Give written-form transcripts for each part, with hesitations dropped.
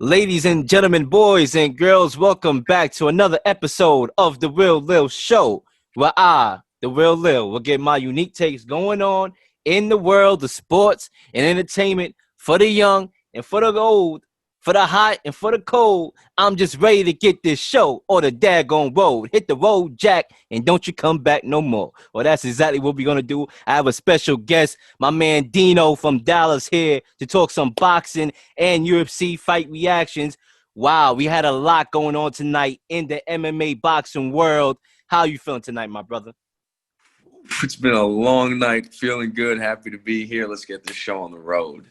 Ladies and gentlemen, boys and girls, welcome back to another episode of the Real Leel Show, where I, the Real Leel, will get my unique takes going on in the world of sports and entertainment for the young and for the old, for the hot and for the cold. I'm just ready to get this show or the daggone road. Hit the road, Jack, and don't you come back no more. Well, that's exactly what we're going to do. I have a special guest, my man Dino from Dallas here to talk some boxing and UFC fight reactions. Wow, we had a lot going on tonight in the MMA boxing world. How you feeling tonight, my brother? It's been a long night. Feeling good. Happy to be here. Let's get this show on the road.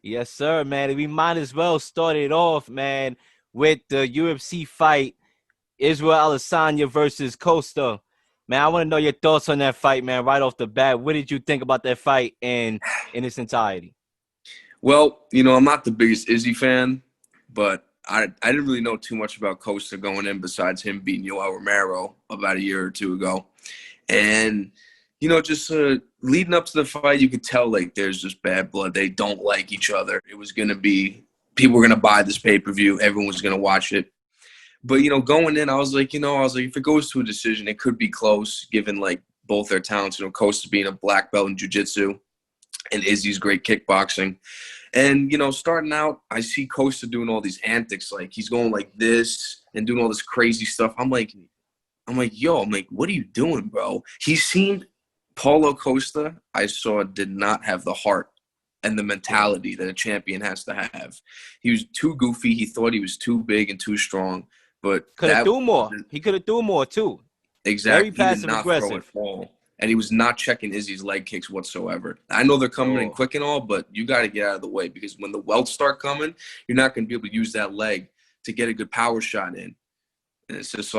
Yes, sir, man. We might as well start it off, man, with the UFC fight, Israel Adesanya versus Costa. Man, I want to know your thoughts on that fight, man, right off the bat. What did you think about that fight in its entirety? Well, I'm not the biggest Izzy fan, but I didn't really know too much about Costa going in besides him beating Yoel Romero about a year or two ago. And, just leading up to the fight, you could tell, there's just bad blood. They don't like each other. It was going to be – people were going to buy this pay-per-view. Everyone was going to watch it. But, going in, I was like, if it goes to a decision, it could be close given, both their talents. Costa being a black belt in jiu-jitsu and Izzy's great kickboxing. And, starting out, I see Costa doing all these antics. He's going like this and doing all this crazy stuff. I'm like, what are you doing, bro? He seemed – Paulo Costa, I saw, did not have the heart and the mentality that a champion has to have. He was too goofy. He thought he was too big and too strong. But could have do more. He could have do more, too. Exactly. Very passive-aggressive. Throw it all. And he was not checking Izzy's leg kicks whatsoever. I know they're coming in quick and all, but you got to get out of the way because when the welts start coming, you're not going to be able to use that leg to get a good power shot in. And it's just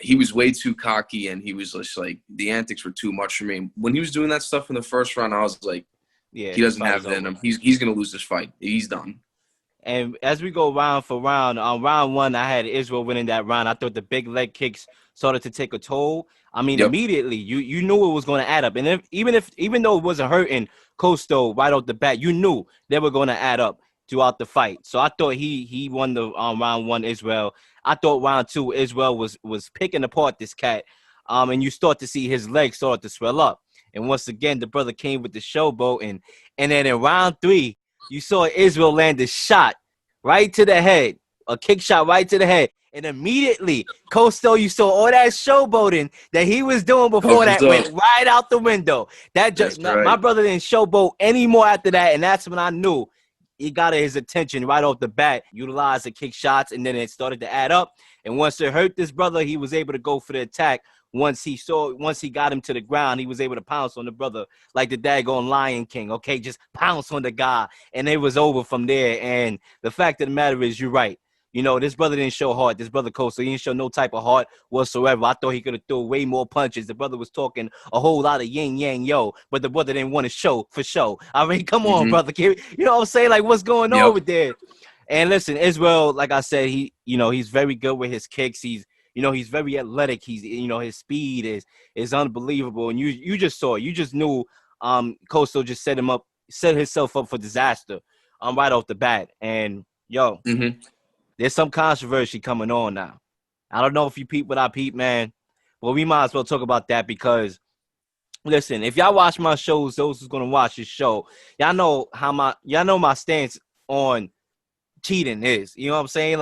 he was way too cocky, and he was just the antics were too much for me. When he was doing that stuff in the first round, I was like, he doesn't have it in him. He's going to lose this fight. He's done. And as we go round for round, on round one, I had Israel winning that round. I thought the big leg kicks started to take a toll. I mean, immediately you knew it was going to add up. And even though it wasn't hurting Costa right off the bat, you knew they were going to add up throughout the fight. So I thought he won the round one, Israel. I thought round two, Israel was picking apart this cat. And you start to see his legs start to swell up. And once again, the brother came with the showboat. And then in round three, you saw Israel land a shot right to the head, a kick shot right to the head. And immediately, Costa, you saw all that showboating that he was doing before that went right out the window. My brother didn't showboat anymore after that, and that's when I knew he got his attention right off the bat, utilized the kick shots, and then it started to add up. And once it hurt this brother, he was able to go for the attack. Once he got him to the ground, he was able to pounce on the brother like the daggone Lion King. Okay, just pounce on the guy, and it was over from there. And the fact of the matter is, you're right. This brother didn't show heart. This brother Costa, he didn't show no type of heart whatsoever. I thought he could have thrown way more punches. The brother was talking a whole lot of yin yang yo, but the brother didn't want to show for show. I mean, come on, brother. You know what I'm saying? What's going on over there? And listen, Israel, like I said, he's very good with his kicks. He's very athletic. He's his speed is unbelievable. And you just saw it. You just knew Costa just set himself up for disaster right off the bat. And there's some controversy coming on now. I don't know if you peep what I peep, man, but we might as well talk about that because, listen, if y'all watch my shows, those who's gonna watch this show, y'all know my stance on cheating is. You know what I'm saying?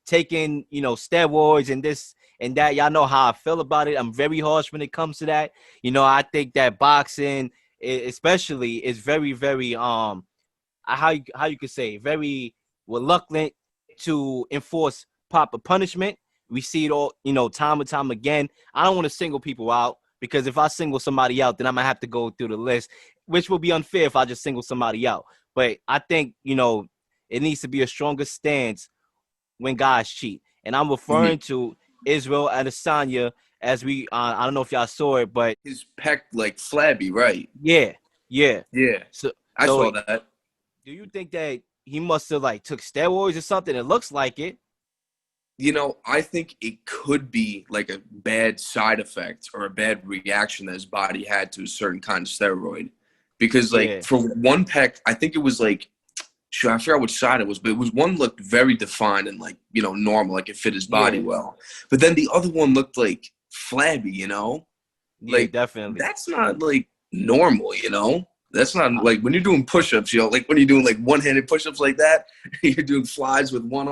Taking steroids and this and that. Y'all know how I feel about it. I'm very harsh when it comes to that. I think that boxing, especially, is very, very how you could say very reluctant to enforce proper punishment. We see it all, time and time again. I don't want to single people out because if I single somebody out, then I'm going to have to go through the list, which will be unfair if I just single somebody out. But I think, it needs to be a stronger stance when guys cheat. And I'm referring to Israel Adesanya as I don't know if y'all saw it, but his pec flabby, right? Yeah. So I saw that. Do you think that he must have took steroids or something? It looks like it. I think it could be a bad side effect or a bad reaction that his body had to a certain kind of steroid. Because for one pec, I think it was sure, I forgot which side it was, but it was one looked very defined and like, normal, like it fit his body well. But then the other one looked like flabby, Yeah, like definitely. that's not like normal, That's not like when you're doing push-ups, like when you're doing like one-handed push-ups like that, you're doing flies with one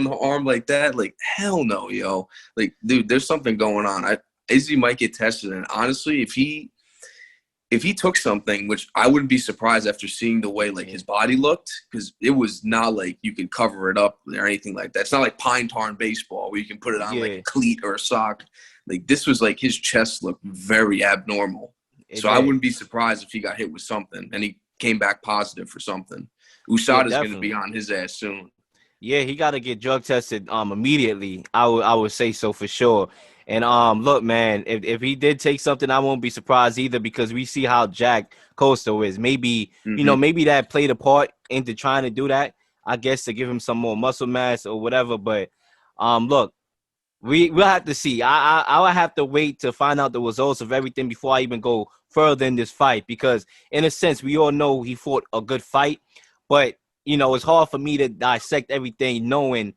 arm like that. Like, hell no, Like, dude, there's something going on. Izzy might get tested, and honestly, if he took something, which I wouldn't be surprised after seeing the way like his body looked, because it was not like you could cover it up or anything like that. It's not like pine tar in baseball where you can put it on like a cleat or a sock. Like this was like his chest looked very abnormal. So I wouldn't be surprised if he got hit with something and he came back positive for something. USADA's going to be on his ass soon. Yeah, he got to get drug tested immediately. I would say so for sure. And look, man, if he did take something, I won't be surprised either, because we see how jacked Costa is. Maybe maybe that played a part into trying to do that, I guess, to give him some more muscle mass or whatever. But look, we'll have to see. I will have to wait to find out the results of everything before I even go further in this fight, because in a sense we all know he fought a good fight, but it's hard for me to dissect everything knowing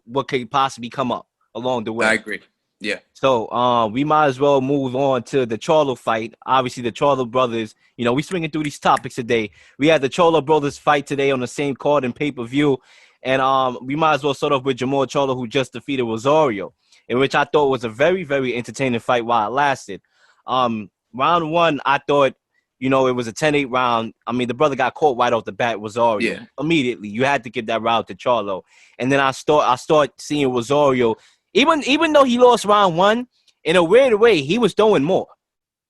what could possibly come up along the way. I agree. Yeah. So we might as well move on to the Charlo fight. Obviously, the Charlo brothers, we swinging through these topics today. We had the Charlo brothers fight today on the same card in pay-per-view. And we might as well start off with Jamal Charlo, who just defeated Rosario, in which I thought was a very, very entertaining fight while it lasted. Round one, I thought, it was a 10-8 round. I mean, the brother got caught right off the bat, Rosario. Yeah. Immediately. You had to give that round to Charlo. And then I start seeing Rosario, even though he lost round one, in a weird way, he was throwing more.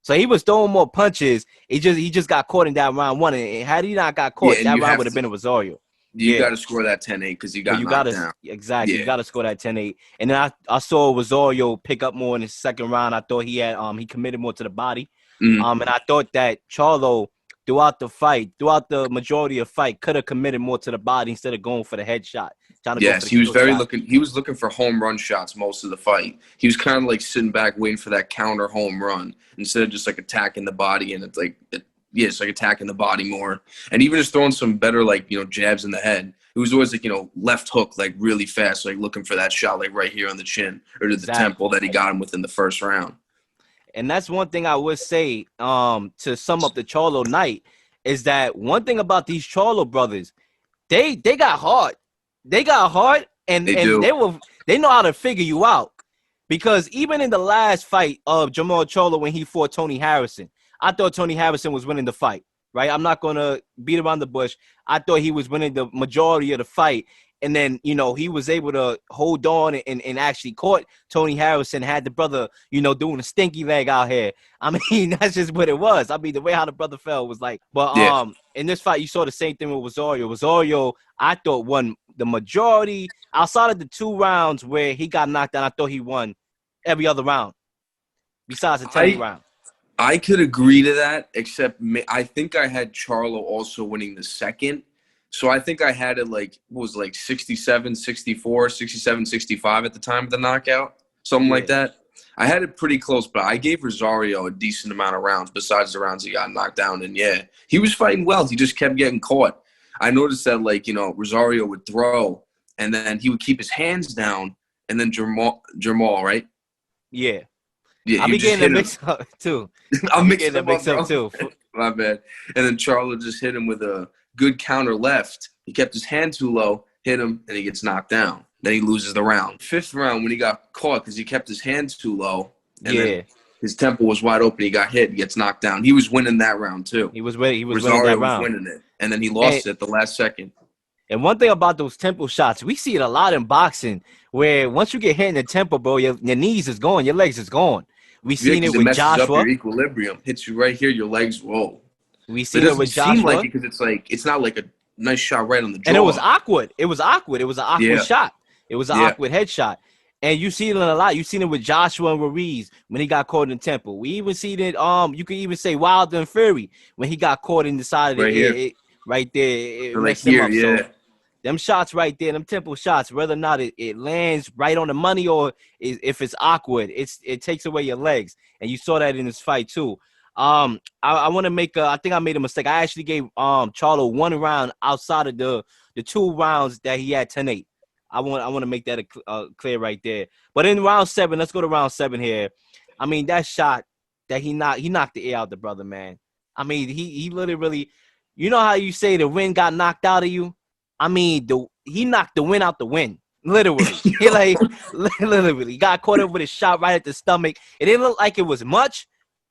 So he was throwing more punches. He just got caught in that round one. And had he not got caught, that round would have been a Rosario. You got to score that 10-8 because you got knocked down. Exactly. Yeah. You got to score that 10-8. And then I saw Rosario pick up more in his second round. I thought he committed more to the body. And I thought that Charlo, throughout the majority of the fight, could have committed more to the body instead of going for the headshot. Yes, he was he was looking for home run shots most of the fight. He was kind of like sitting back waiting for that counter home run instead of just like attacking the body, and it's like it's like attacking the body more. And even just throwing some better jabs in the head. It was always like, left hook, like really fast, like looking for that shot like right here on the chin or to the temple that he got him within the first round. And that's one thing I would say to sum up the Charlo night is that one thing about these Charlo brothers, they got heart. They got heart, and they know how to figure you out. Because even in the last fight of Jamal Charlo when he fought Tony Harrison, I thought Tony Harrison was winning the fight, right? I'm not going to beat around the bush. I thought he was winning the majority of the fight. And then, he was able to hold on and actually caught Tony Harrison, had the brother, doing a stinky leg out here. I mean, that's just what it was. I mean, the way how the brother fell was like, but in this fight, you saw the same thing with Rosario. Rosario, I thought, won the majority. Outside of the 2 rounds where he got knocked down, I thought he won every other round besides the 10th round. I could agree to that, except I think I had Charlo also winning the second. So I think I had it like, what was it, like 67, 64, 67, 65 at the time of the knockout, something like that. I had it pretty close, but I gave Rosario a decent amount of rounds besides the rounds he got knocked down. And he was fighting well. He just kept getting caught. I noticed that Rosario would throw and then he would keep his hands down, and then Jamal, right? Yeah. Yeah, I'll be getting a mix up too. I'm getting a mix up too. My bad. And then Charlo just hit him with a good counter left. He kept his hand too low, hit him, and he gets knocked down. Then he loses the round. 5th round when he got caught because he kept his hands too low. And then his temple was wide open. He got hit. He gets knocked down. He was winning that round too. He was winning that round. Was winning it, and then he lost it at the last second. And one thing about those temple shots, we see it a lot in boxing, where once you get hit in the temple, bro, your knees is gone, your legs is gone. We seen it with Joshua. Up your equilibrium hits you right here. Your legs roll. We seen it with Joshua. Seem like it because it's not like a nice shot right on the jaw. And it was awkward. It was an awkward shot. It was an awkward headshot. And you see it a lot. You seen it with Joshua and Ruiz when he got caught in the temple. We even seen it. You could even say Wilder and Fury when he got caught in the side of the head. Right there, it messed him up. So them shots right there, them temple shots, whether or not it lands right on the money or if it's awkward, it takes away your legs. And you saw that in this fight too. I want to make I think I made a mistake. I actually gave Charlo 1 round outside of the 2 rounds that he had 10-8. I want to make that clear right there. But in round 7, let's go to round 7 here. I mean, that shot that he knocked the air out the brother, man. I mean, he literally, you know how you say the wind got knocked out of you? I mean, he knocked the wind out the wind. Literally. He like literally got caught up with a shot right at the stomach. It didn't look like it was much,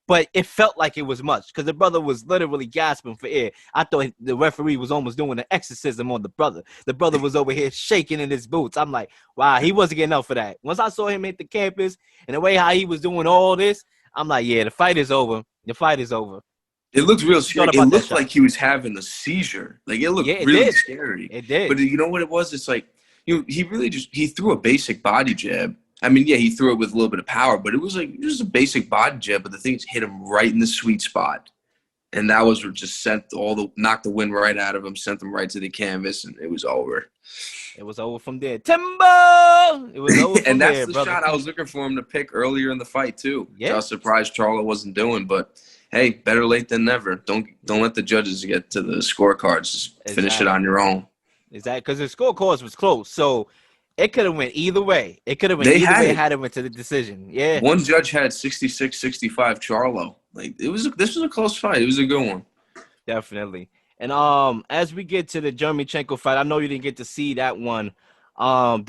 but it felt like it was much because the brother was literally gasping for air. I thought the referee was almost doing an exorcism on the brother. The brother was over here shaking in his boots. I'm like, wow, he wasn't getting up for that. Once I saw him hit the campus and the way how he was doing all this, I'm like, yeah, the fight is over. The fight is over. It looked real scary. It looked like he was having a seizure. Like, it looked really scary. It did. But you know what it was? It's like, he really he threw a basic body jab. I mean, yeah, he threw it with a little bit of power, but it was like just a basic body jab. But the things hit him right in the sweet spot, and that was what just knocked the wind right out of him, sent him right to the canvas, and it was over. It was over from there. Timber. It was over from and that's there, the brother. shot I was looking for him to pick earlier in the fight too. Yeah, I was surprised Charlo wasn't doing, but hey, better late than never. Don't let the judges get to the scorecards. Just finish it on your own. Exactly, because the scorecards was close, so it could have went either way. It could have went either way. Had it went to the decision. Yeah. One judge had 66-65 Charlo. Like, this was a close fight. It was a good one. Definitely. And as we get to the Jeremchenko fight, I know you didn't get to see that one. The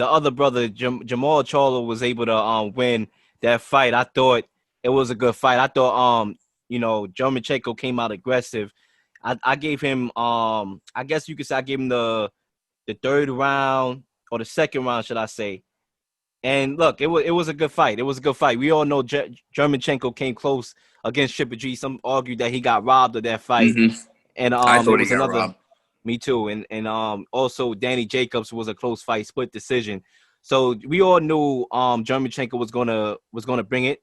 other brother, Jamal Charlo, was able to win that fight. I thought it was a good fight. I thought Jeremchenko came out aggressive. I gave him I guess you could say I gave him the 3rd round or the 2nd round, should I say. And look, it was a good fight. It was a good fight. We all know Jeremchenko came close against Triple G. Some argued that he got robbed of that fight. Mm-hmm. And I thought he got robbed. Me too. And also Danny Jacobs was a close fight, split decision. So we all knew Jeremchenko was gonna bring it.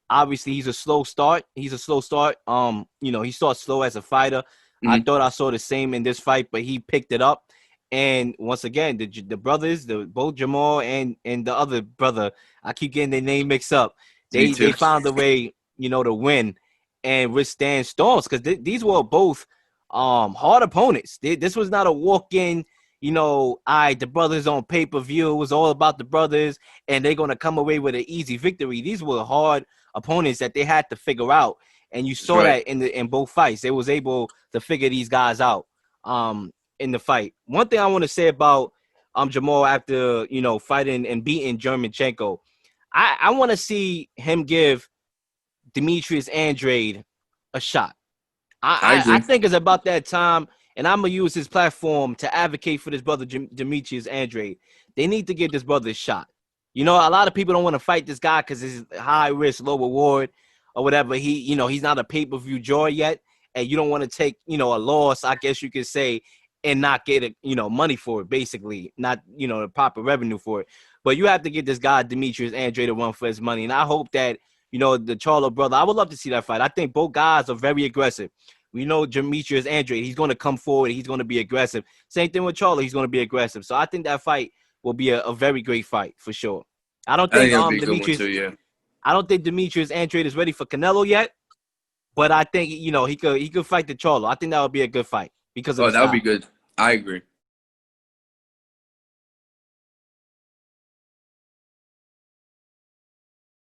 Obviously, he's a slow start. He starts slow as a fighter. Mm-hmm. I thought I saw the same in this fight, but he picked it up. And once again, the brothers, both Jamal and the other brother, I keep getting their name mixed up. They found a way, to win and withstand storms because these were both hard opponents. This was not a walk-in, the brothers on pay-per-view. It was all about the brothers, and they're gonna come away with an easy victory. These were hard opponents that they had to figure out, and you saw that in both fights. They was able to figure these guys out. In the fight. One thing I want to say about Jamal after fighting and beating Jeremchenko, I want to see him give Demetrius Andrade a shot. I think it's about that time, and I'm gonna use his platform to advocate for this brother Demetrius Andrade. They need to give this brother a shot. A lot of people don't want to fight this guy because it's high risk, low reward, or whatever. He's not a pay-per-view draw yet, and you don't want to take a loss, I guess you could say, and not get money for it, basically, not the proper revenue for it. But you have to get this guy Demetrius Andrade to run for his money, and I hope that the Charlo brother. I would love to see that fight. I think both guys are very aggressive. We know Demetrius Andrade, he's going to come forward, he's going to be aggressive. Same thing with Charlo, he's going to be aggressive. So I think that fight will be a very great fight for sure. I don't think Demetrius Andrade is ready for Canelo yet, but I think he could fight the Charlo. I think that would be a good fight because of that would be good. I agree.